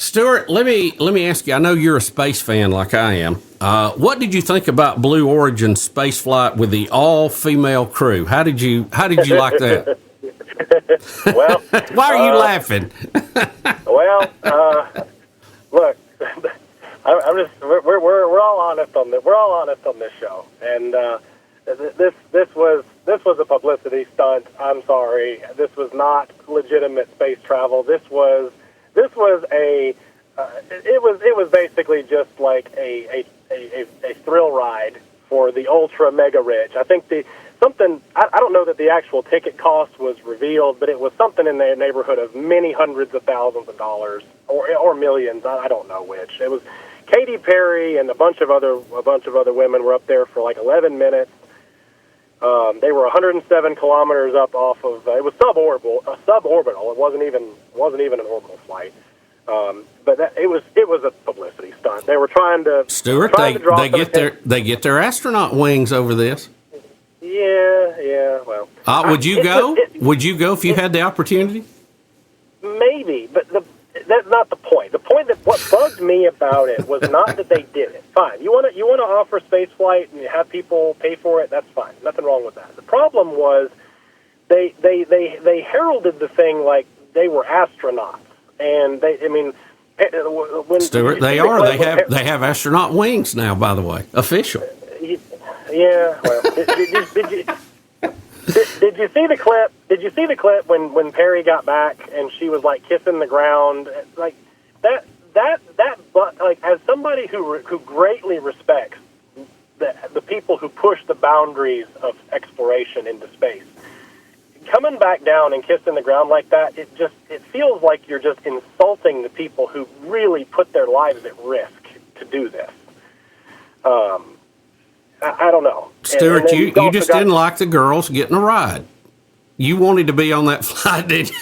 Stuart, let me ask you. I know you're a space fan like I am. What did you think about Blue Origin's space flight with the all-female crew? How did you like that? Well, why are you laughing? Look, I'm just we're all honest on this. We're all honest on this show, and this was a publicity stunt. I'm sorry, this was not legitimate space travel. This was a it was basically just like a thrill ride for the ultra mega rich. I think I don't know that the actual ticket cost was revealed, but it was something in the neighborhood of many hundreds of thousands of dollars or millions. I don't know which. It was Katy Perry and a bunch of other women were up there for like 11 minutes. They were 107 kilometers up off of. It was suborbital. It wasn't even an orbital flight. But it was a publicity stunt. They were trying to. Stuart, they get their astronaut wings over this. Yeah. Well, would you go? Would you go if you had the opportunity? Maybe, but that's not the point. The point that what bugged me about it was not that they did it. Fine, you want to offer space flight and you have people pay for it. That's fine. Nothing wrong with that. The problem was they heralded the thing like they were astronauts, and when Stuart, they are. They have astronaut wings now. By the way, official. Yeah. Well, did you see the clip? Did you see the clip when Perry got back and she was like kissing the ground, like that? Like, as somebody who greatly respects the people who push the boundaries of exploration into space, coming back down and kissing the ground like that, it feels like you're just insulting the people who really put their lives at risk to do this. I don't know. Stuart, you just didn't like the girls getting a ride. You wanted to be on that flight, didn't you?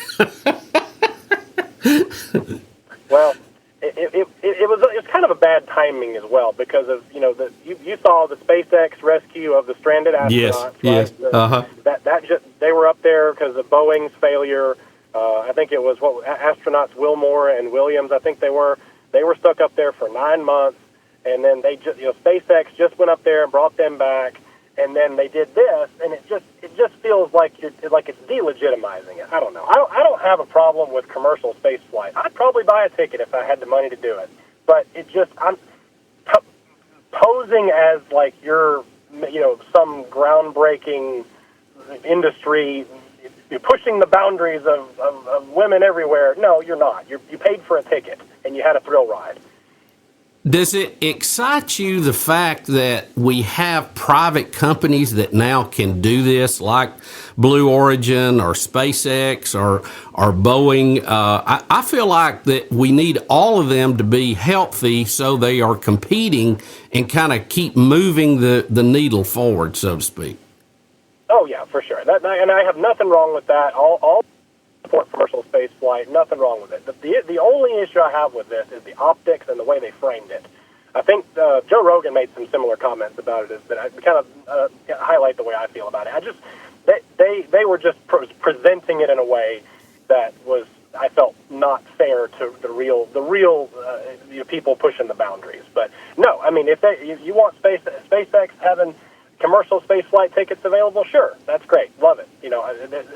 Well, it was kind of a bad timing as well because of you saw the SpaceX rescue of the stranded astronauts. Yes. Right? They were up there because of Boeing's failure. I think it was astronauts Wilmore and Williams. I think they were stuck up there for 9 months. And then SpaceX just went up there and brought them back, and then they did this, and it just feels like it's delegitimizing it. I don't know. I don't have a problem with commercial space flight. I'd probably buy a ticket if I had the money to do it, but I'm posing as like you're some groundbreaking industry. You're pushing the boundaries of women everywhere. No, you're not. You paid for a ticket and you had a thrill ride. Does it excite you the fact that we have private companies that now can do this, like Blue Origin or SpaceX or Boeing? I feel like that we need all of them to be healthy so they are competing and kind of keep moving the needle forward, so to speak. Oh, yeah, for sure. And I have nothing wrong with that. All support commercial space flight, nothing wrong with it. The only issue I have with this is the optics and the way they framed it. I think Joe Rogan made some similar comments about it, but I kind of highlight the way I feel about it. They were just presenting it in a way that was, I felt, not fair to the real people pushing the boundaries. But no, I mean, if you want SpaceX having commercial space flight tickets available, sure, that's great, love it.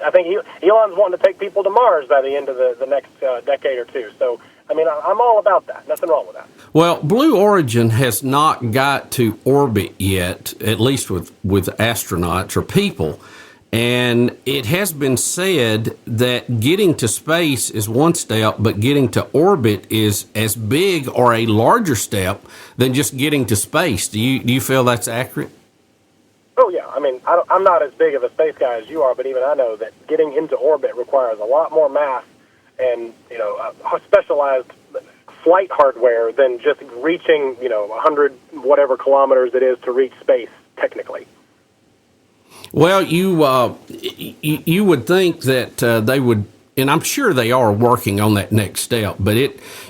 I think Elon's wanting to take people to Mars by the end of the next decade or two. So, I mean, I'm all about that. Nothing wrong with that. Well, Blue Origin has not got to orbit yet, at least with astronauts or people. And it has been said that getting to space is one step, but getting to orbit is as big or a larger step than just getting to space. Do you feel that's accurate? Oh, yeah. I mean, I'm not as big of a space guy as you are, but even I know that getting into orbit requires a lot more math and, specialized flight hardware than just reaching, 100 whatever kilometers it is to reach space, technically. Well, you would think that they would, and I'm sure they are working on that next step, but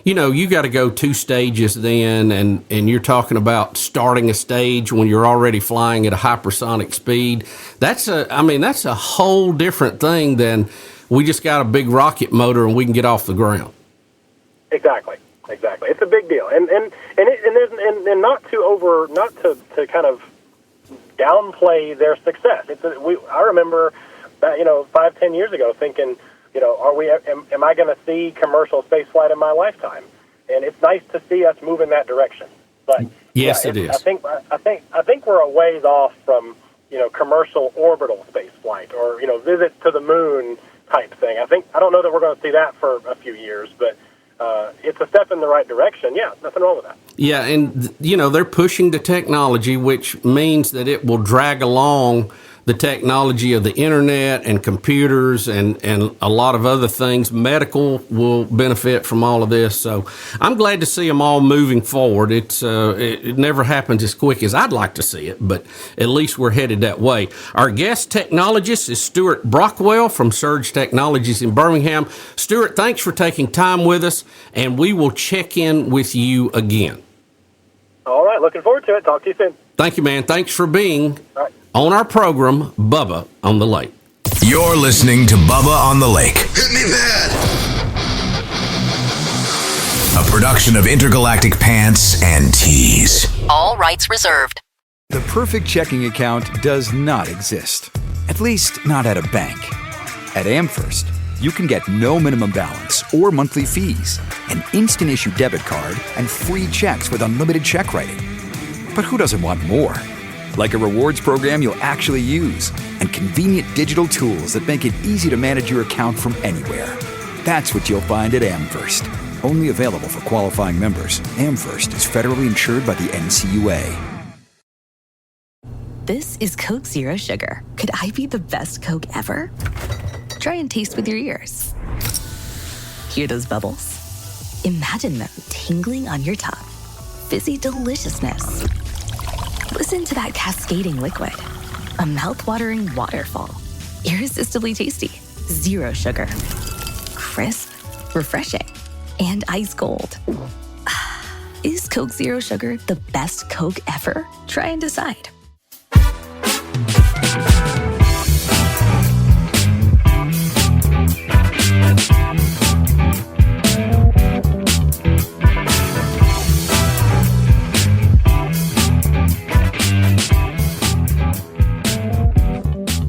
you got to go 2 stages then, and you're talking about starting a stage when you're already flying at a hypersonic speed. That's a whole different thing than we just got a big rocket motor and we can get off the ground. Exactly. exactly. It's a big deal, and not to kind of downplay their success. I remember that 5-10 years ago thinking, am I going to see commercial space flight in my lifetime? And it's nice to see us move in that direction. But yes, it is. I think we're a ways off from commercial orbital space flight or visits to the moon type thing. I don't know that we're going to see that for a few years, but it's a step in the right direction. Yeah, nothing wrong with that. Yeah, and they're pushing the technology, which means that it will drag along the technology of the internet and computers and a lot of other things. Medical will benefit from all of this. So I'm glad to see them all moving forward. It never happens as quick as I'd like to see it, but at least we're headed that way. Our guest technologist is Stuart Brockwell from Surge Technologies in Birmingham. Stuart, thanks for taking time with us, and we will check in with you again. All right, looking forward to it. Talk to you soon. Thank you, man. Thanks for being on our program, Bubba on the Lake. You're listening to Bubba on the Lake. Hit me bad. A production of Intergalactic Pants and Tees. All rights reserved. The perfect checking account does not exist. At least not at a bank. At AmFirst, you can get no minimum balance or monthly fees, an instant issue debit card, and free checks with unlimited check writing. But who doesn't want more? Like a rewards program you'll actually use, and convenient digital tools that make it easy to manage your account from anywhere. That's what you'll find at AmFirst. Only available for qualifying members. AmFirst is federally insured by the NCUA. This is Coke Zero Sugar. Could I be the best Coke ever? Try and taste with your ears. Hear those bubbles? Imagine them tingling on your tongue. Fizzy deliciousness. Listen to that cascading liquid. A mouth-watering waterfall. Irresistibly tasty. Zero sugar. Crisp, refreshing, and ice cold. Is Coke Zero Sugar the best Coke ever? Try and decide.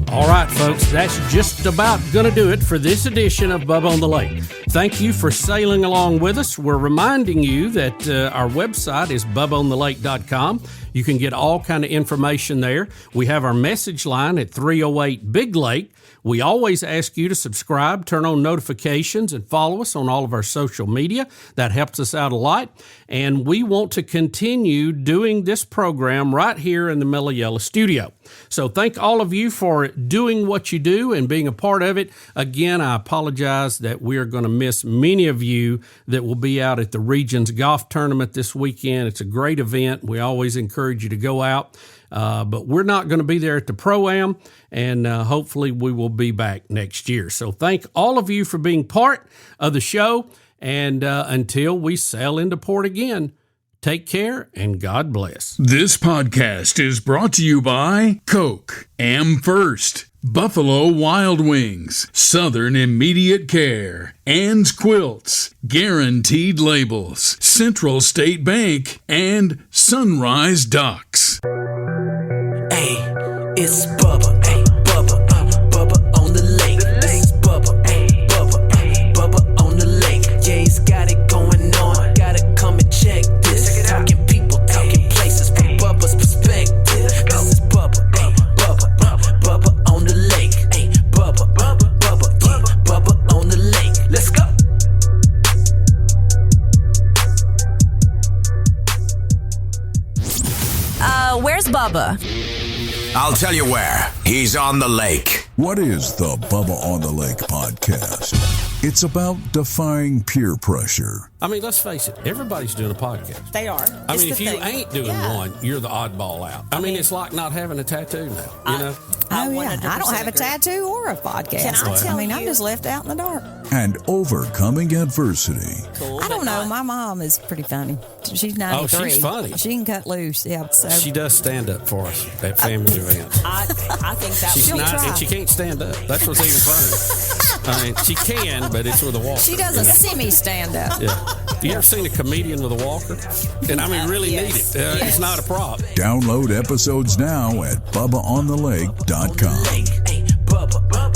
All right, folks, that's just about going to do it for this edition of Bubba on the Lake. Thank you for sailing along with us. We're reminding you that our website is bubbaonthelake.com. You can get all kind of information there. We have our message line at 308-BIG-LAKE. We always ask you to subscribe, turn on notifications, and follow us on all of our social media. That helps us out a lot. And we want to continue doing this program right here in the Mellow Yellow studio. So thank all of you for doing what you do and being a part of it. Again, I apologize that we are going to miss many of you that will be out at the Regions Golf Tournament this weekend. It's a great event. We always encourage you to go out. But we're not going to be there at the Pro-Am, and hopefully we will be back next year. So thank all of you for being part of the show, and until we sail into port again, take care and God bless. This podcast is brought to you by Coke, AmFirst, Buffalo Wild Wings, Southern Immediate Care, Ann's Quilts, Guaranteed Labels, Central State Bank, and Sunrise Docks. Hey, it's Bubba, hey, Bubba, Bubba on the lake. This is Bubba, hey, Bubba, Bubba on the lake. Yeah, he's got it going on. Gotta come and check this. Talking people, talking places from Bubba's perspective. This is Bubba, hey, Bubba on the lake. Hey, Bubba, yeah, Bubba on the lake. Let's go. Where's Bubba? I'll tell you where. He's on the lake. What is the Bubba on the Lake podcast? It's about defying peer pressure. I mean, let's face it, everybody's doing a podcast. They are. I mean, if you ain't doing one, you're the oddball out. I mean, it's like not having a tattoo now, you know? I don't have a tattoo or a podcast. Can I tell I'm just left out in the dark. And overcoming adversity. I don't know. My mom is pretty funny. She's 93. Oh, she's funny. She can cut loose. Yeah. So. She does stand up for us at family events. I think that she's not, and she can't stand up. That's what's even funny. I mean, she can, but it's with a walker. She does a semi stand up. Yeah. You ever seen a comedian with a walker? And I mean, really need it. It's not a prop. Download episodes now at BubbaOnTheLake.com.